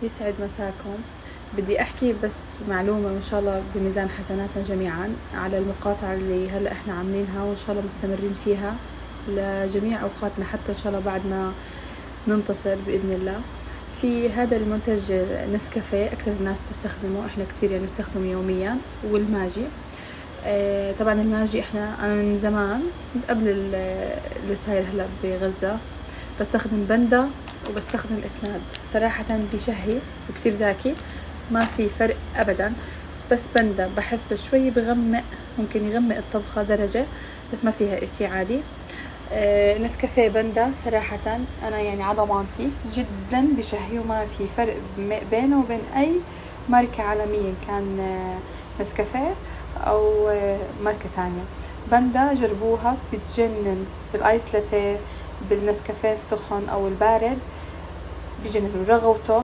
يسعد مساكم. بدي أحكي بس معلومة إن شاء الله بميزان حسناتنا جميعا على المقاطعة اللي هلأ إحنا عاملينها، وإن شاء الله مستمرين فيها لجميع أوقاتنا حتى إن شاء الله بعد ما ننتصر بإذن الله. في هذا المنتج نسكافيه أكثر الناس تستخدمه، إحنا كثير يعني نستخدمه يوميا، والماجي. طبعا الماجي أنا من زمان قبل اللي صاير هلأ بغزة بستخدم بندا وبستخدم اسناد. صراحة بشهي وكتير زاكي، ما في فرق ابدا. بس بندا بحسه شوي بغمق، ممكن يغمق الطبخة درجة، بس ما فيها اشي عادي. نسكافيه بندا صراحة انا يعني على ضمانتي جدا بشهي، وما في فرق بينه وبين اي ماركة عالمية، كان نسكافيه او ماركة تانية. بندا جربوها بتجنن، بالايس لاتيه، بالنسكافيه السخن او البارد بجنن، رغوته